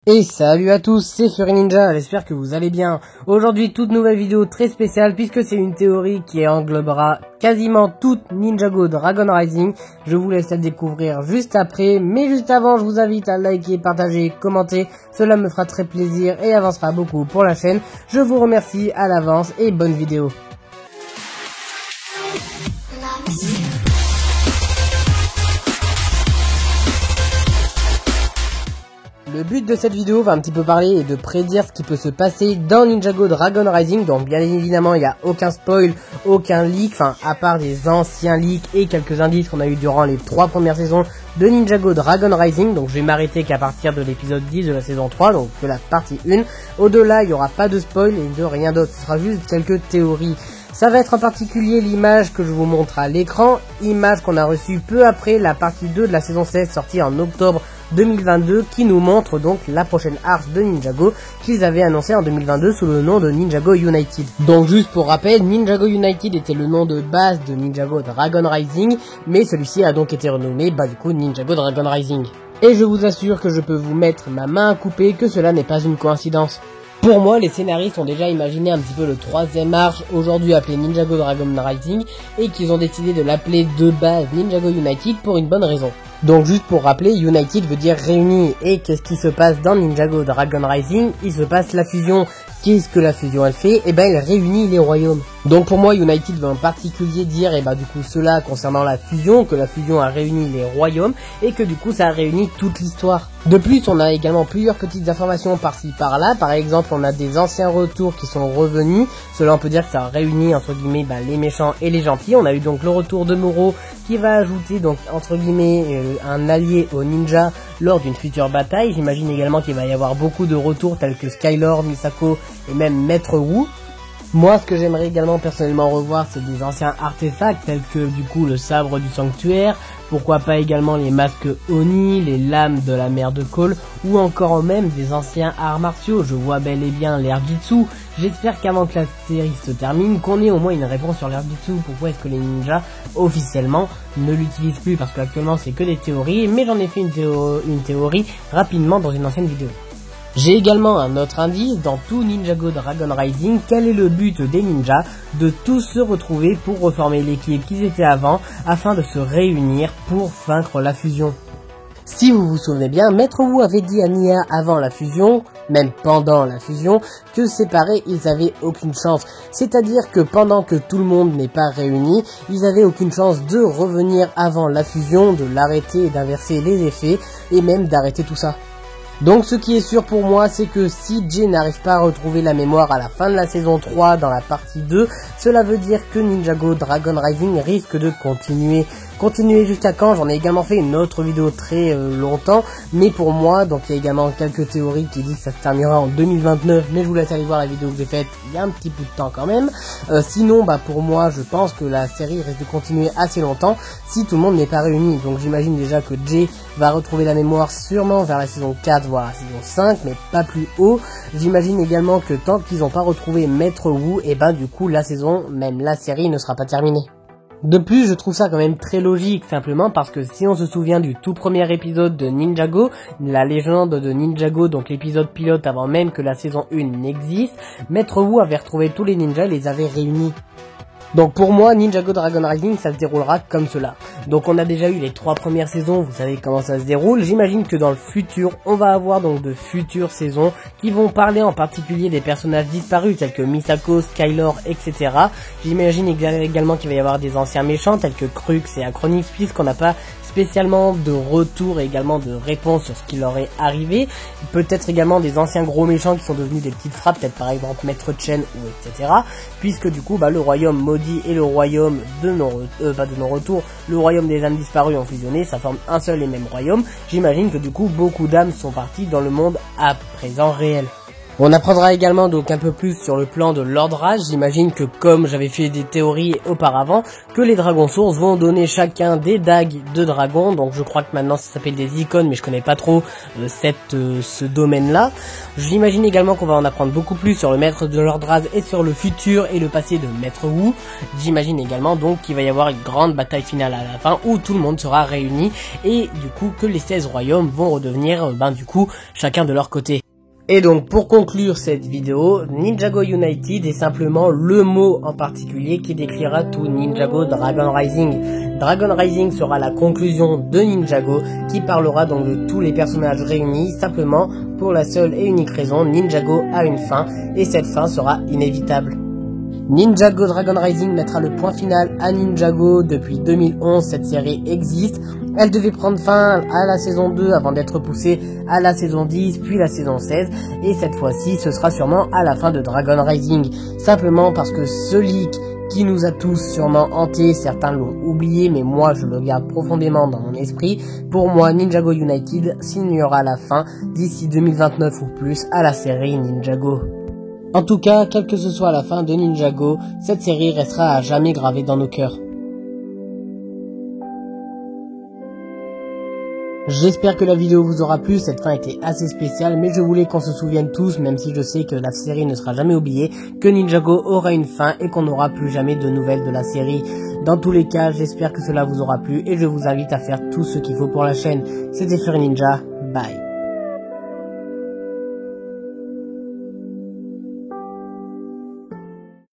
Et salut à tous, c'est Fury Ninja, j'espère que vous allez bien. Aujourd'hui, toute nouvelle vidéo très spéciale puisque c'est une théorie qui englobera quasiment toute Ninjago Dragon Rising. Je vous laisse la découvrir juste après, mais juste avant, je vous invite à liker, partager, commenter. Cela me fera très plaisir et avancera beaucoup pour la chaîne. Je vous remercie à l'avance et bonne vidéo. Le but de cette vidéo va un petit peu parler et de prédire ce qui peut se passer dans Ninjago Dragon Rising. Donc bien évidemment il n'y a aucun spoil, aucun leak, enfin à part des anciens leaks et quelques indices qu'on a eu durant les 3 premières saisons de Ninjago Dragon Rising. Donc je vais m'arrêter qu'à partir de l'épisode 10 de la saison 3, donc de la partie 1. Au-delà il n'y aura pas de spoil et de rien d'autre, ce sera juste quelques théories. Ça va être en particulier l'image que je vous montre à l'écran, image qu'on a reçue peu après la partie 2 de la saison 16 sortie en octobre 2022 qui nous montre donc la prochaine arche de Ninjago qu'ils avaient annoncé en 2022 sous le nom de Ninjago United. Donc juste pour rappel, Ninjago United était le nom de base de Ninjago Dragon Rising, mais celui-ci a donc été renommé du coup Ninjago Dragon Rising. Et je vous assure que je peux vous mettre ma main à couper que cela n'est pas une coïncidence. Pour moi, les scénaristes ont déjà imaginé un petit peu le troisième arche, aujourd'hui appelé Ninjago Dragon Rising, et qu'ils ont décidé de l'appeler de base Ninjago United pour une bonne raison. Donc juste pour rappeler, United veut dire réuni, et qu'est-ce qui se passe dans Ninjago Dragon Rising? Il se passe la fusion. Qu'est-ce que la fusion elle fait? Elle réunit les royaumes. Donc pour moi, United veut en particulier dire, du coup cela concernant la fusion, que la fusion a réuni les royaumes, et que du coup ça a réuni toute l'histoire. De plus, on a également plusieurs petites informations par-ci par-là. Par exemple, on a des anciens retours qui sont revenus. Cela on peut dire que ça a réuni entre guillemets les méchants et les gentils. On a eu donc le retour de Moro qui va ajouter donc entre guillemets un allié aux ninjas lors d'une future bataille. J'imagine également qu'il va y avoir beaucoup de retours tels que Skylord, Misako et même Maître Wu. Moi, ce que j'aimerais également personnellement revoir, c'est des anciens artefacts tels que du coup le sabre du sanctuaire, pourquoi pas également les masques Oni, les lames de la mer de Cole, ou encore même des anciens arts martiaux. Je vois bel et bien l'air Jutsu. J'espère qu'avant que la série se termine, qu'on ait au moins une réponse sur l'air Jutsu. Pourquoi est-ce que les ninjas, officiellement, ne l'utilisent plus? Parce qu'actuellement c'est que des théories, mais j'en ai fait une théorie rapidement dans une ancienne vidéo. J'ai également un autre indice, dans tout Ninjago Dragon Rising, quel est le but des ninjas? De tous se retrouver pour reformer l'équipe qu'ils étaient avant, afin de se réunir pour vaincre la fusion. Si vous vous souvenez bien, Maître Wu avait dit à Nia avant la fusion, même pendant la fusion, que séparés ils avaient aucune chance. C'est-à-dire que pendant que tout le monde n'est pas réuni, ils avaient aucune chance de revenir avant la fusion, de l'arrêter et d'inverser les effets, et même d'arrêter tout ça. Donc ce qui est sûr pour moi, c'est que si Jay n'arrive pas à retrouver la mémoire à la fin de la saison 3 dans la partie 2, cela veut dire que Ninjago Dragon Rising risque de continuer. Continuer jusqu'à quand? J'en ai également fait une autre vidéo très longtemps, mais pour moi, donc il y a également quelques théories qui disent que ça se terminera en 2029, mais je vous laisse aller voir la vidéo que j'ai faite il y a un petit peu de temps quand même. Sinon, pour moi, je pense que la série risque de continuer assez longtemps si tout le monde n'est pas réuni. Donc j'imagine déjà que Jay va retrouver la mémoire sûrement vers la saison 4, voire la saison 5, mais pas plus haut. J'imagine également que tant qu'ils n'ont pas retrouvé Maître Wu, du coup la saison, même la série ne sera pas terminée. De plus, je trouve ça quand même très logique, simplement parce que si on se souvient du tout premier épisode de Ninjago, la légende de Ninjago, donc l'épisode pilote avant même que la saison 1 n'existe, Maître Wu avait retrouvé tous les ninjas et les avait réunis. Donc pour moi, Ninjago Dragon Rising, ça se déroulera comme cela. Donc on a déjà eu les 3 premières saisons, vous savez comment ça se déroule. J'imagine que dans le futur, on va avoir donc de futures saisons qui vont parler en particulier des personnages disparus tels que Misako, Skylord, etc. J'imagine également qu'il va y avoir des anciens méchants tels que Crux et Acronix, puisqu'on n'a pas spécialement de retour et également de réponse sur ce qui leur est arrivé. Peut-être également des anciens gros méchants qui sont devenus des petites frappes, peut-être par exemple Maître Chen ou etc. Puisque du coup le royaume maudit et le royaume de non-retour, le royaume des âmes disparues ont fusionné, ça forme un seul et même royaume. J'imagine que du coup beaucoup d'âmes sont parties dans le monde à présent réel. On apprendra également donc un peu plus sur le plan de Lord Raj. J'imagine que comme j'avais fait des théories auparavant, que les dragons sources vont donner chacun des dagues de dragon. Donc je crois que maintenant ça s'appelle des icônes, mais je connais pas trop ce domaine-là. J'imagine également qu'on va en apprendre beaucoup plus sur le maître de Lord Raz et sur le futur et le passé de Maître Wu. J'imagine également donc qu'il va y avoir une grande bataille finale à la fin où tout le monde sera réuni et du coup que les 16 royaumes vont redevenir du coup chacun de leur côté. Et donc pour conclure cette vidéo, Ninjago United est simplement le mot en particulier qui décrira tout Ninjago Dragon Rising. Dragon Rising sera la conclusion de Ninjago qui parlera donc de tous les personnages réunis simplement pour la seule et unique raison, Ninjago a une fin et cette fin sera inévitable. Ninjago Dragon Rising mettra le point final à Ninjago. Depuis 2011, cette série existe. Elle devait prendre fin à la saison 2 avant d'être poussée à la saison 10 puis la saison 16 et cette fois-ci ce sera sûrement à la fin de Dragon Rising, simplement parce que ce leak qui nous a tous sûrement hantés, certains l'ont oublié mais moi je le garde profondément dans mon esprit. Pour moi Ninjago United signera la fin d'ici 2029 ou plus à la série Ninjago. En tout cas, quelle que ce soit la fin de Ninjago, cette série restera à jamais gravée dans nos cœurs. J'espère que la vidéo vous aura plu, cette fin était assez spéciale, mais je voulais qu'on se souvienne tous, même si je sais que la série ne sera jamais oubliée, que Ninjago aura une fin et qu'on n'aura plus jamais de nouvelles de la série. Dans tous les cas, j'espère que cela vous aura plu et je vous invite à faire tout ce qu'il faut pour la chaîne. C'était Fury Ninja, bye.